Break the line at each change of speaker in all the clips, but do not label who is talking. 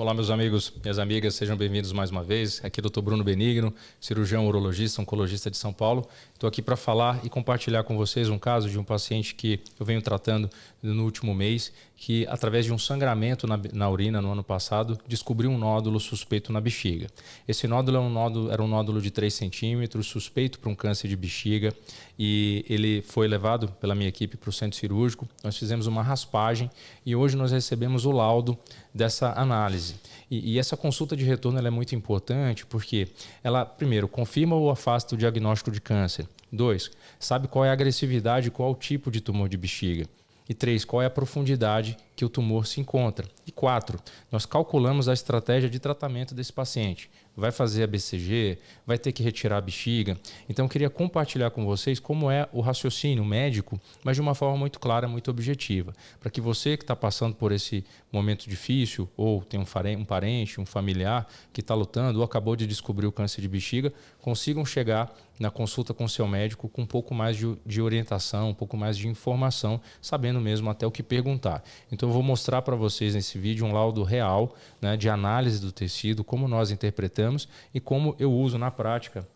Olá, meus amigos e as amigas, sejam bem-vindos mais uma vez. Aqui é o Dr. Bruno Benigno, cirurgião urologista, oncologista de São Paulo. Estou aqui para falar e compartilhar com vocês um caso de um paciente que eu venho tratando no último mês, que através de um sangramento na urina no ano passado, descobriu um nódulo suspeito na bexiga. Esse nódulo era um nódulo de 3 centímetros, suspeito para um câncer de bexiga, e ele foi levado pela minha equipe para o centro cirúrgico. Nós fizemos uma raspagem e hoje nós recebemos o laudo dessa análise. E essa consulta de retorno ela é muito importante porque ela, primeiro, confirma ou afasta o diagnóstico de câncer. 2, sabe qual é a agressividade, qual é o tipo de tumor de bexiga. E 3, qual é a profundidade que o tumor se encontra. E 4, nós calculamos a estratégia de tratamento desse paciente. Vai fazer a BCG, vai ter que retirar a bexiga. Então eu queria compartilhar com vocês como é o raciocínio médico, mas de uma forma muito clara, muito objetiva. Para que você que está passando por esse momento difícil, ou tem um parente, um familiar que está lutando, ou acabou de descobrir o câncer de bexiga, consigam chegar na consulta com seu médico com um pouco mais de orientação, um pouco mais de informação, sabendo mesmo até o que perguntar. Então eu vou mostrar para vocês nesse vídeo um laudo real, né, de análise do tecido, como nós interpretamos e como eu uso na prática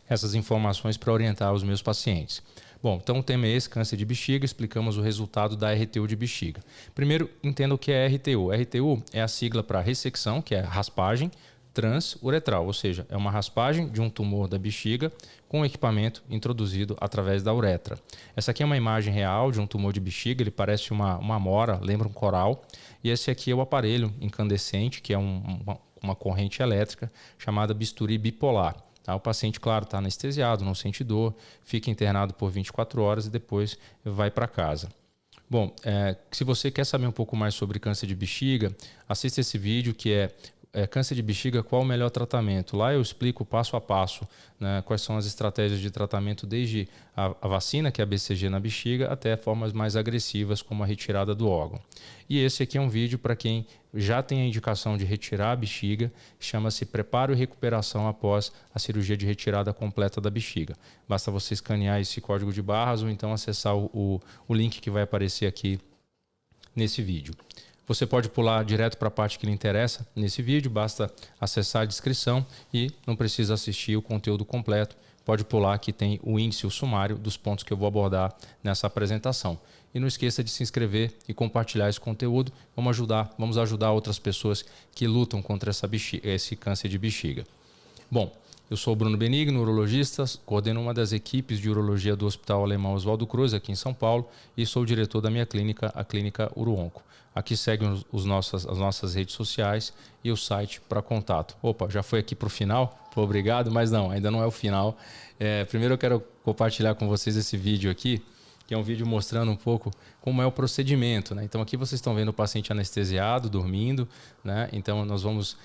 essas informações para orientar os meus pacientes. Bom, então o tema é esse, câncer de bexiga, explicamos o resultado da RTU de bexiga. Primeiro, entenda o que é RTU. RTU é a sigla para ressecção, que é raspagem transuretral, ou seja, é uma raspagem de um tumor da bexiga com equipamento introduzido através da uretra. Essa aqui é uma imagem real de um tumor de bexiga, ele parece uma amora, lembra um coral, e esse aqui é o aparelho incandescente, que é uma corrente elétrica chamada bisturi bipolar. Tá? O paciente, claro, está anestesiado, não sente dor, fica internado por 24 horas e depois vai para casa. Bom, se você quer saber um pouco mais sobre câncer de bexiga, assista esse vídeo que é câncer de bexiga, qual o melhor tratamento? Lá eu explico passo a passo, né, quais são as estratégias de tratamento, desde a vacina, que é a BCG na bexiga, até formas mais agressivas, como a retirada do órgão. E esse aqui é um vídeo para quem já tem a indicação de retirar a bexiga, chama-se Preparo e Recuperação após a cirurgia de retirada completa da bexiga. Basta você escanear esse código de barras ou então acessar o link que vai aparecer aqui nesse vídeo. Você pode pular direto para a parte que lhe interessa nesse vídeo, basta acessar a descrição e não precisa assistir o conteúdo completo. Pode pular que tem o índice, o sumário dos pontos que eu vou abordar nessa apresentação. E não esqueça de se inscrever e compartilhar esse conteúdo. Vamos ajudar outras pessoas que lutam contra esse câncer de bexiga. Bom, eu sou o Bruno Benigno, urologista, coordeno uma das equipes de urologia do Hospital Alemão Oswaldo Cruz, aqui em São Paulo, e sou o diretor da minha clínica, a Clínica Uruonco. Aqui seguem as nossas redes sociais e o site para contato. Opa, já foi aqui para o final? Pô, obrigado, mas não, ainda não é o final. Primeiro eu quero compartilhar com vocês esse vídeo aqui, que é um vídeo mostrando um pouco como é o procedimento, né? Então aqui vocês estão vendo o paciente anestesiado, dormindo, né? Então nós vamos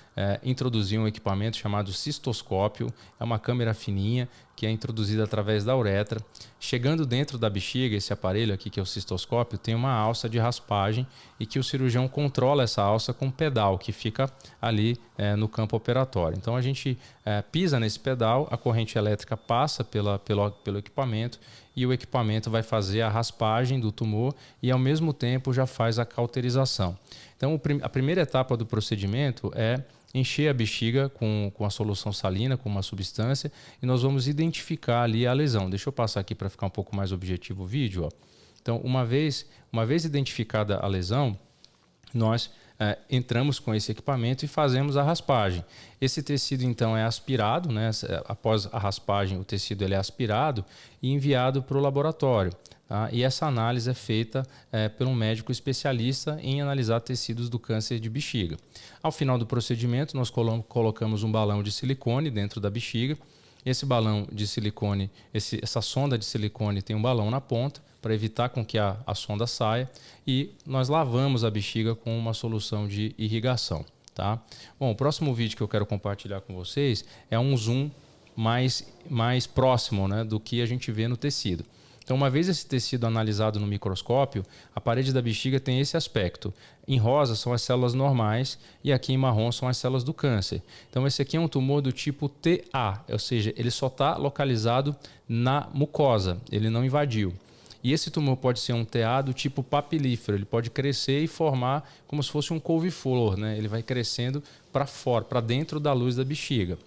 introduzir um equipamento chamado cistoscópio, é uma câmera fininha que é introduzida através da uretra. Chegando dentro da bexiga, esse aparelho aqui que é o cistoscópio, tem uma alça de raspagem e que o cirurgião controla essa alça com um pedal que fica ali no campo operatório. Então a gente pisa nesse pedal, a corrente elétrica passa pelo equipamento e o equipamento vai fazer a raspagem do tumor e ao mesmo tempo já faz a cauterização. Então a primeira etapa do procedimento é encher a bexiga com a solução salina, com uma substância, e nós vamos identificar ali a lesão. Deixa eu passar aqui para ficar um pouco mais objetivo o vídeo. Ó. Então, uma vez identificada a lesão, nós entramos com esse equipamento e fazemos a raspagem. Esse tecido, então, é aspirado, né? Após a raspagem, o tecido ele é aspirado e enviado para o laboratório. Tá? E essa análise é feita por um médico especialista em analisar tecidos do câncer de bexiga. Ao final do procedimento, nós colocamos um balão de silicone dentro da bexiga. Esse balão de silicone, essa sonda de silicone tem um balão na ponta para evitar com que a sonda saia e nós lavamos a bexiga com uma solução de irrigação. Tá? Bom, o próximo vídeo que eu quero compartilhar com vocês é um zoom mais próximo, né, do que a gente vê no tecido. Então, uma vez esse tecido analisado no microscópio, a parede da bexiga tem esse aspecto. Em rosa são as células normais e aqui em marrom são as células do câncer. Então, esse aqui é um tumor do tipo TA, ou seja, ele só está localizado na mucosa, ele não invadiu. E esse tumor pode ser um TA do tipo papilífero, ele pode crescer e formar como se fosse um couve-flor, né? Ele vai crescendo para fora, para dentro da luz da bexiga.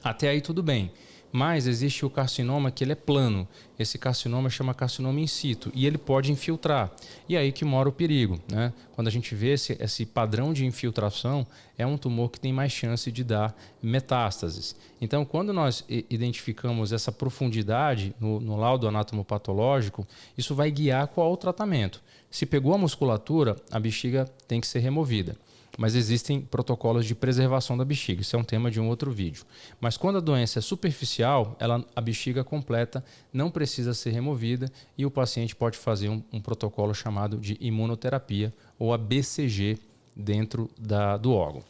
Até aí tudo bem. Mas existe o carcinoma que ele é plano. Esse carcinoma chama carcinoma in situ e ele pode infiltrar. E aí que mora o perigo, né? Quando a gente vê esse padrão de infiltração, é um tumor que tem mais chance de dar metástases. Então, quando nós identificamos essa profundidade no laudo anatomopatológico, isso vai guiar qual é o tratamento. Se pegou a musculatura, a bexiga tem que ser removida. Mas existem protocolos de preservação da bexiga. Isso é um tema de um outro vídeo. Mas quando a doença é superficial, a bexiga completa não precisa ser removida e o paciente pode fazer um protocolo chamado de imunoterapia ou a BCG dentro do órgão.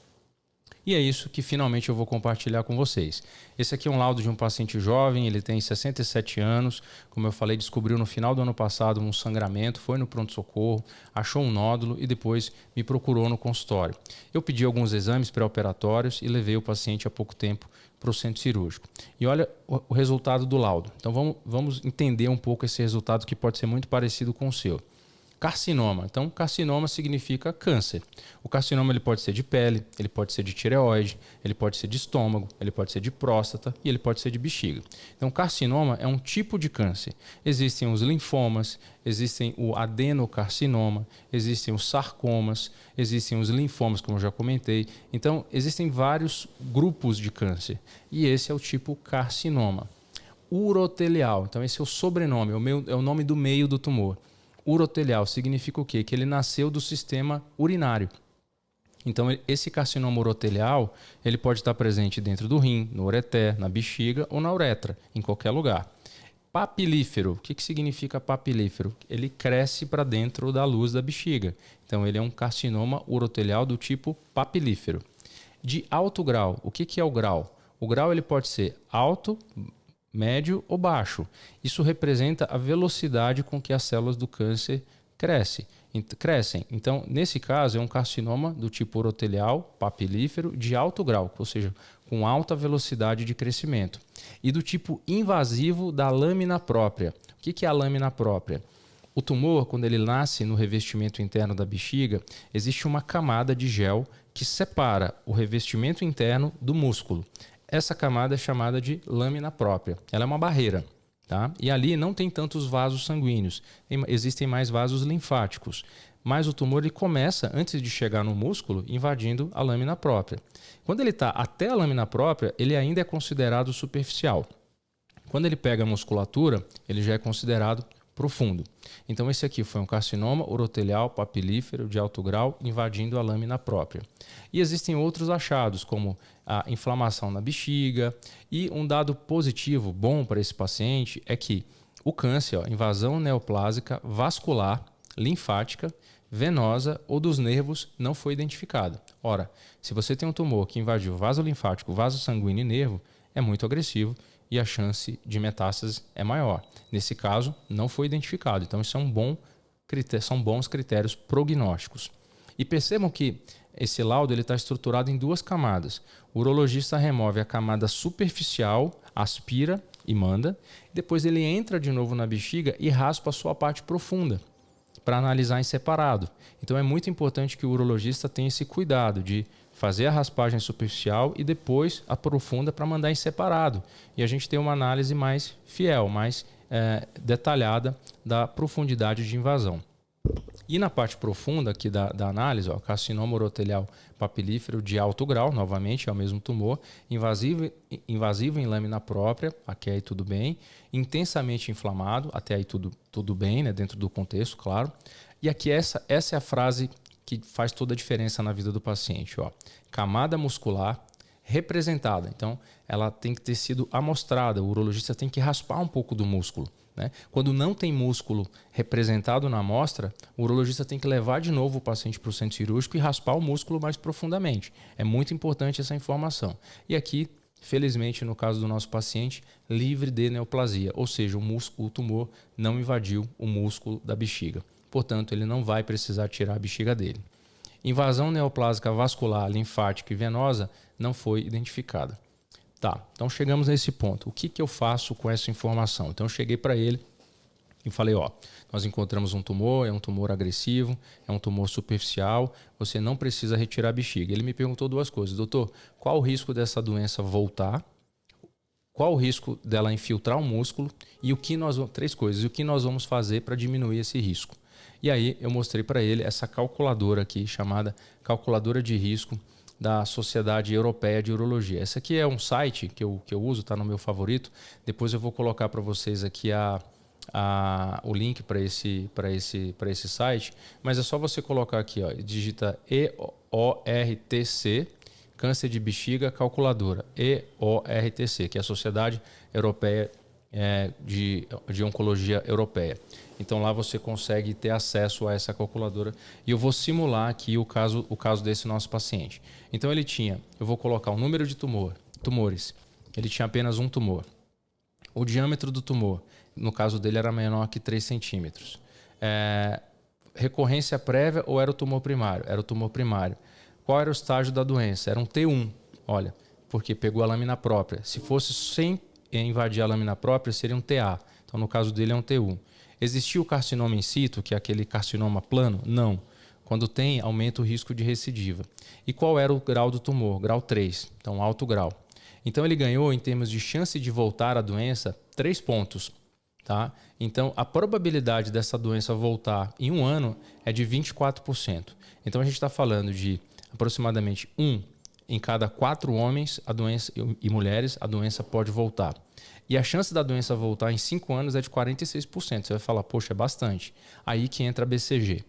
E é isso que finalmente eu vou compartilhar com vocês. Esse aqui é um laudo de um paciente jovem, ele tem 67 anos. Como eu falei, descobriu no final do ano passado um sangramento, foi no pronto-socorro, achou um nódulo e depois me procurou no consultório. Eu pedi alguns exames pré-operatórios e levei o paciente há pouco tempo para o centro cirúrgico. E olha o resultado do laudo. Então vamos entender um pouco esse resultado que pode ser muito parecido com o seu. Carcinoma. Então, carcinoma significa câncer. O carcinoma ele pode ser de pele, ele pode ser de tireoide, ele pode ser de estômago, ele pode ser de próstata e ele pode ser de bexiga. Então, carcinoma é um tipo de câncer. Existem os linfomas, existem o adenocarcinoma, existem os sarcomas, existem os linfomas, como eu já comentei. Então, existem vários grupos de câncer e esse é o tipo carcinoma. Urotelial. Então, esse é o sobrenome, é o nome do meio do tumor. Urotelial significa o quê? Que ele nasceu do sistema urinário. Então, esse carcinoma urotelial, ele pode estar presente dentro do rim, no ureter, na bexiga ou na uretra, em qualquer lugar. Papilífero. O que significa papilífero? Ele cresce para dentro da luz da bexiga. Então, ele é um carcinoma urotelial do tipo papilífero. De alto grau. O que é o grau? O grau ele pode ser alto, médio ou baixo. Isso representa a velocidade com que as células do câncer crescem. Então, nesse caso, é um carcinoma do tipo urotelial, papilífero, de alto grau, ou seja, com alta velocidade de crescimento. E do tipo invasivo da lâmina própria. O que é a lâmina própria? O tumor, quando ele nasce no revestimento interno da bexiga, existe uma camada de gel que separa o revestimento interno do músculo. Essa camada é chamada de lâmina própria. Ela é uma barreira. Tá? E ali não tem tantos vasos sanguíneos. Existem mais vasos linfáticos. Mas o tumor ele começa, antes de chegar no músculo, invadindo a lâmina própria. Quando ele está até a lâmina própria, ele ainda é considerado superficial. Quando ele pega a musculatura, ele já é considerado profundo. Então esse aqui foi um carcinoma urotelial papilífero de alto grau invadindo a lâmina própria. E existem outros achados, como a inflamação na bexiga. E um dado positivo, bom para esse paciente, é que o câncer, invasão neoplásica vascular, linfática, venosa ou dos nervos não foi identificado. Ora, se você tem um tumor que invadiu vaso linfático, vaso sanguíneo e nervo, é muito agressivo e a chance de metástase é maior. Nesse caso, não foi identificado. Então, isso é são bons critérios prognósticos. E percebam que esse laudo está estruturado em duas camadas. O urologista remove a camada superficial, aspira e manda. Depois ele entra de novo na bexiga e raspa a sua parte profunda para analisar em separado. Então, é muito importante que o urologista tenha esse cuidado de fazer a raspagem superficial e depois a profunda para mandar em separado. E a gente tem uma análise mais fiel, mais detalhada da profundidade de invasão. E na parte profunda aqui da análise, carcinoma urotelial papilífero de alto grau, novamente é o mesmo tumor, invasivo em lâmina própria, até aí tudo bem, intensamente inflamado, até aí tudo bem, né, dentro do contexto, claro. E aqui essa é a frase que faz toda a diferença na vida do paciente. Camada muscular representada. Então, ela tem que ter sido amostrada. O urologista tem que raspar um pouco do músculo. Né? Quando não tem músculo representado na amostra, o urologista tem que levar de novo o paciente para o centro cirúrgico e raspar o músculo mais profundamente. É muito importante essa informação. E aqui, felizmente, no caso do nosso paciente, livre de neoplasia, ou seja, o tumor não invadiu o músculo da bexiga. Portanto, ele não vai precisar tirar a bexiga dele. Invasão neoplásica vascular, linfática e venosa não foi identificada. Tá, então chegamos nesse ponto. O que eu faço com essa informação? Então eu cheguei para ele E falei, ó, nós encontramos um tumor, é um tumor agressivo, é um tumor superficial, você não precisa retirar a bexiga. Ele me perguntou duas coisas, doutor, qual o risco dessa doença voltar? Qual o risco dela infiltrar o músculo? E três coisas, e o que nós vamos fazer para diminuir esse risco? E aí eu mostrei para ele essa calculadora aqui, chamada calculadora de risco da Sociedade Europeia de Urologia. Esse aqui é um site que eu uso, está no meu favorito. Depois eu vou colocar para vocês aqui o link para esse site, mas é só você colocar aqui, ó, digita EORTC, câncer de bexiga calculadora, EORTC, que é a Sociedade Europeia de Oncologia Europeia. Então lá você consegue ter acesso a essa calculadora e eu vou simular aqui o caso desse nosso paciente. Então eu vou colocar o número de tumores, ele tinha apenas um tumor. O diâmetro do tumor, no caso dele, era menor que 3 centímetros. Recorrência prévia ou era o tumor primário? Era o tumor primário. Qual era o estágio da doença? Era um T1. Olha, porque pegou a lâmina própria. Se fosse sem invadir a lâmina própria, seria um TA. Então, no caso dele, é um T1. Existiu o carcinoma in situ, que é aquele carcinoma plano? Não. Quando tem, aumenta o risco de recidiva. E qual era o grau do tumor? Grau 3. Então, alto grau. Então, ele ganhou, em termos de chance de voltar à doença, 3 pontos. Tá? Então, a probabilidade dessa doença voltar em um ano é de 24%. Então, a gente está falando de aproximadamente 1 em cada 4 homens e mulheres, a doença pode voltar. E a chance da doença voltar em 5 anos é de 46%. Você vai falar, poxa, é bastante. Aí que entra a BCG.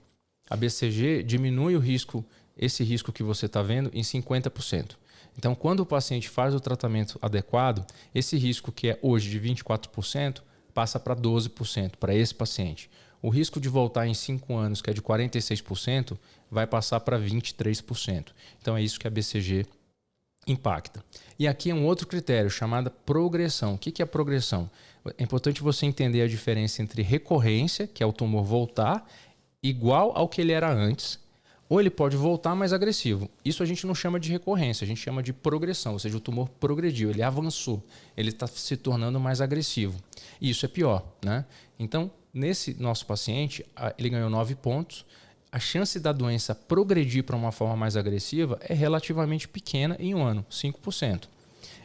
A BCG diminui o risco, esse risco que você está vendo, em 50%. Então, quando o paciente faz o tratamento adequado, esse risco que é hoje de 24%, passa para 12% para esse paciente. O risco de voltar em 5 anos, que é de 46%, vai passar para 23%. Então é isso que a BCG impacta. E aqui é um outro critério chamado progressão. O que é progressão? É importante você entender a diferença entre recorrência, que é o tumor voltar, igual ao que ele era antes, ou ele pode voltar mais agressivo. Isso a gente não chama de recorrência, a gente chama de progressão, ou seja, o tumor progrediu, ele avançou, ele está se tornando mais agressivo. E isso é pior, né? Então, nesse nosso paciente, ele ganhou 9 pontos. A chance da doença progredir para uma forma mais agressiva é relativamente pequena em um ano, 5%.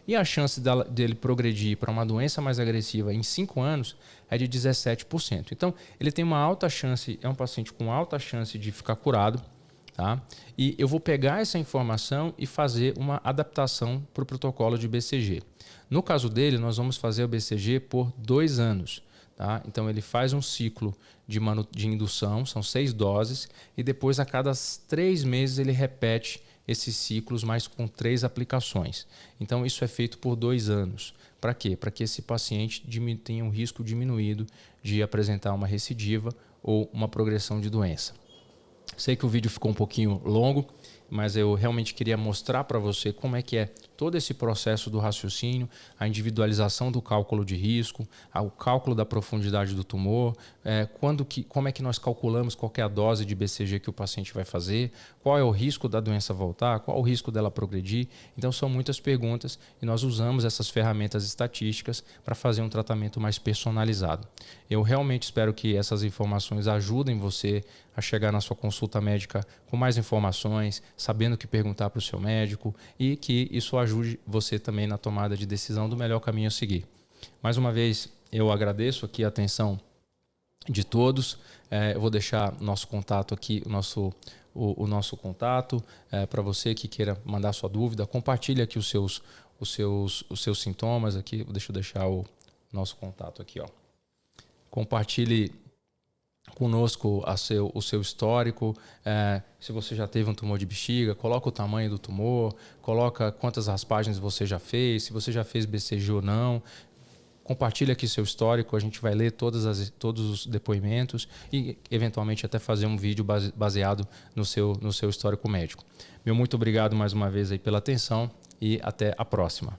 E a chance dele progredir para uma doença mais agressiva em 5 anos é de 17%. Então, ele tem uma alta chance, é um paciente com alta chance de ficar curado. Tá? E eu vou pegar essa informação e fazer uma adaptação para o protocolo de BCG. No caso dele, nós vamos fazer o BCG por 2 anos. Tá? Então ele faz um ciclo de indução, são 6 doses, e depois a cada 3 meses ele repete esses ciclos, mas com 3 aplicações. Então isso é feito por 2 anos. Para quê? Para que esse paciente tenha um risco diminuído de apresentar uma recidiva ou uma progressão de doença. Sei que o vídeo ficou um pouquinho longo, mas eu realmente queria mostrar para você como é que é todo esse processo do raciocínio, a individualização do cálculo de risco, o cálculo da profundidade do tumor, como é que nós calculamos qual é a dose de BCG que o paciente vai fazer, qual é o risco da doença voltar, qual é o risco dela progredir. Então são muitas perguntas e nós usamos essas ferramentas estatísticas para fazer um tratamento mais personalizado. Eu realmente espero que essas informações ajudem você a chegar na sua consulta médica com mais informações, sabendo o que perguntar para o seu médico e que isso ajude você também na tomada de decisão do melhor caminho a seguir. Mais uma vez, eu agradeço aqui a atenção de todos. Eu vou deixar nosso contato aqui, o nosso contato para você que queira mandar sua dúvida. Compartilhe aqui os seus sintomas aqui. Deixa eu deixar o nosso contato aqui, ó. Compartilhe conosco o seu histórico, se você já teve um tumor de bexiga, coloca o tamanho do tumor, coloca quantas raspagens você já fez, se você já fez BCG ou não. Compartilha aqui seu histórico, a gente vai ler todos os depoimentos e eventualmente até fazer um vídeo baseado no seu histórico médico. Meu muito obrigado mais uma vez aí pela atenção e até a próxima.